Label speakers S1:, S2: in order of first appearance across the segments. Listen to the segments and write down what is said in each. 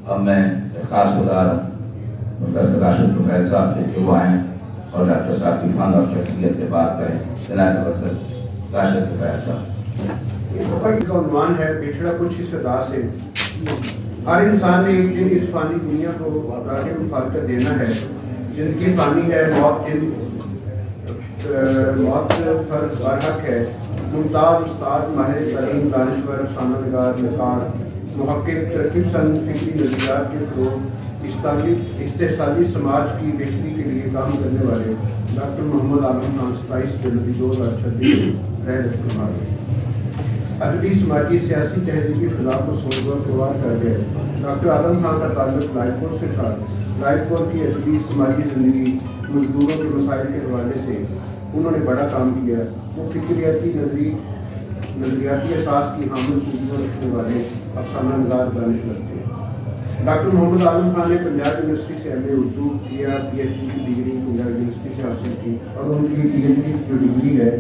S1: اب میں خاص گزار ہوں مدثر راشد طفیل صاحب سے کہ وہ آئیں اور ڈاکٹر صاحب کی فن اور شخصیت سے بات کریں. جناب مدثر راشد طفیل صاحب.
S2: کا عنوان ہے بچھڑا کچھ اس ادا سے. ہر انسان نے ایک دن اس فانی دنیا کو راہ مفارقت دینا ہے. زندگی فانی ہے، موت فرض اور حق ہے. ممتاز استاد، ماہر تعلیم، دانشور، افسانہ نگار، نقاد، محقق، ترقی پسند فکری نظریات کے فروغ، استحصالی سماج کی بہتری کے لیے کام کرنے والے ڈاکٹر محمد عالم خان 27 جنوری 2026 رحمت فرما گئے. ادبی، سماجی، سیاسی، تہذیبی فضا کو سوگوار کر گئے. ڈاکٹر عالم خان کا تعلق لائٹ پور سے تھا. لائٹ پور کی ادبی سماجی زندگی، مزدوروں کے مسائل کے حوالے سے انہوں نے بڑا کام کیا. وہ فکریاتی نظریاتی احساس کی حامل خوبیوں رکھنے والے افسانہ نگار دانشور تھے. ڈاکٹر محمد عالم خان نے پنجاب یونیورسٹی سے ایم اے اردو کیا. پی ایچ ڈی کی ڈگری پنجاب یونیورسٹی سے حاصل کی اور ان کی پی ایچ ڈی جو ڈگری ہے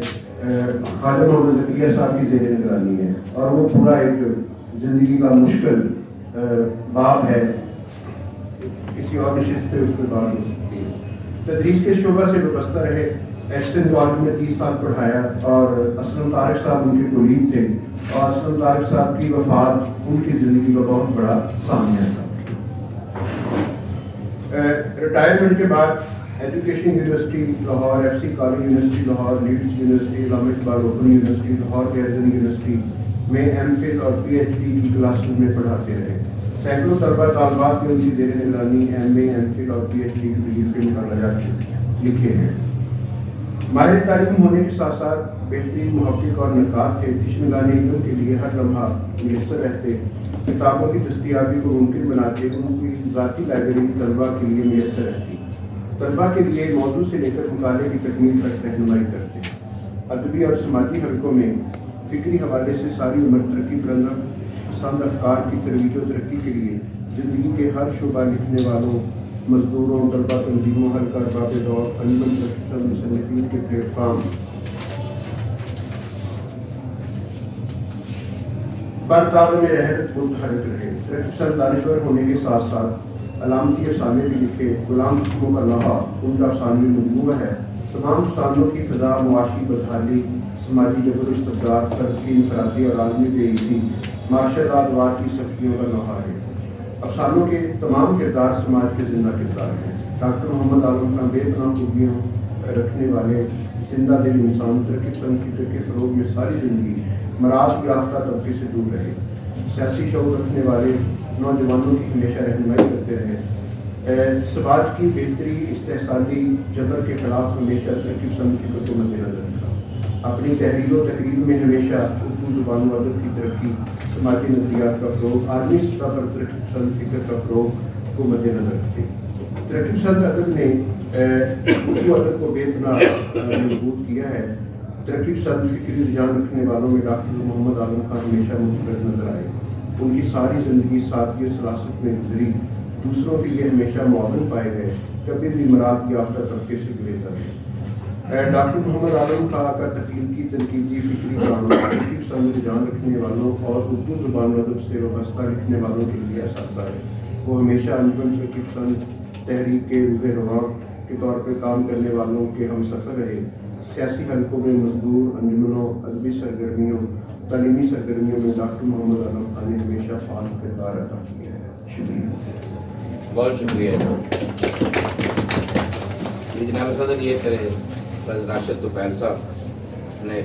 S2: خواجہ محمد زکریا صاحب کی زیر نگرانی ہے. اور وہ پورا ایک زندگی کا مشکل باب ہے، کسی اور نشست پہ اس میں بات ہو سکتی ہے. تدریس کے شعبہ سے وابستہ رہے. ایکسن کالج میں 30 سال پڑھایا اور اسلم طارق صاحب ان کے کولید تھے اور اسلم طارق صاحب کی وفات ان کی زندگی کا بہت بڑا سامنا تھا. ریٹائرمنٹ کے بعد Education University Lahore, F C College University Lahore, Leeds University, Allama Iqbal Open University Lahore, Garrison University میں ایم فل اور پی ایچ ڈی کی کلاسز میں پڑھاتے رہے. سینکڑوں طلبہ طالبات نے ان کی زیر نگرانی ایم اے، ایم فل اور پی ایچ ڈی کی ڈگری کے مطالعات لکھے ہیں. ماہر تعلیم ہونے کے ساتھ ساتھ بہترین محقق اور نقاد تھے. تشنگان علم کے لیے ہر لمحہ میسر رہتے. کتابوں کی دستیابی کو ممکن بناتے. ان کی ذاتی لائبریری طلبہ کے لیے میسر رہتی. طلبہ کے لیے موضوع سے لے کر مطالعے کی تکمیل تک رہنمائی کرتے. ادبی اور سماجی حلقوں میں فکری حوالے سے ساری عمر ترقی پسند افکار کی ترویج و ترقی کے لیے زندگی کے ہر شعبہ لکھنے والوں، مزدوروں، طلبہ تنظیموں، حلقہ ارباب دور، انجمن مصنفین کے پلیٹ فارم پر کعبے میں متحرک رہے. ترقی دانشور ہونے کے ساتھ ساتھ علامتی افسانے بھی لکھے. غلام قسموں کا لوحہ ان کا افسانوی مجموعہ ہے. تمام افسانوں کی فضا معاشی بدحالی، سماجی جبر و استبداد، فرد کی انفرادی اور عالمی بے عزتی، معاشرت ادوار کی سختیوں کا لوحہ ہے. افسانوں کے تمام کردار سماج کے زندہ کردار ہیں. ڈاکٹر محمد عالم خان بے پناہ خوبیوں رکھنے والے زندہ دل انسان. ترقی پسند فکر کے فروغ میں ساری زندگی مراد یافتہ طبقے سے دور رہے. سیاسی شعور رکھنے والے نوجوانوں کی ہمیشہ رہنمائی کرتے رہے. سماج کی بہتری، استحصالی جبر کے خلاف ہمیشہ ترقی پسند فکر کو مد نظر رکھا. اپنی تحریر و تقریر میں ہمیشہ اردو زبان و ادب کی ترقی، سماجی نظریات کا فروغ، عالمی سطح پر ترقی پسند فکر کا فروغ کو مد نظر رکھے. ترقی پسند ادب نے اردو ادب کو بے پناہ مضبوط کیا ہے. ترقی پسند فکری رجحان رکھنے والوں میں ڈاکٹر محمد عالم خان ہمیشہ متفرد نظر آئے. ان کی ساری زندگی سادگی و سراست میں گزری. دوسروں کے لیے ہمیشہ معاون پائے گئے. کبھی بھی مراد یافتہ طبقے سے گریزا ہے. ڈاکٹر محمد عالم خان کا تخلیقی، تنقیدی، فکری کام ترقی پسند رجحان رکھنے والوں اور اردو زبان و ادب سے وابستہ لکھنے والوں کے لیے اساتذہ ہے. وہ ہمیشہ انجمن ترقی پسند تحریک کے روح رواں کے طور پر کام کرنے والوں کے ہم سفر رہے. سیاسی حلقوں میں مزدور انجمنوں، ادبی سرگرمیوں، تعلیمی سرگرمیوں میں ڈاکٹر محمد عالم خان نے ہمیشہ فعال کردار ادا کیا ہے. شکریہ.
S1: بہت شکریہ جناب صدر. یہ کرے راشد طفیل صاحب نے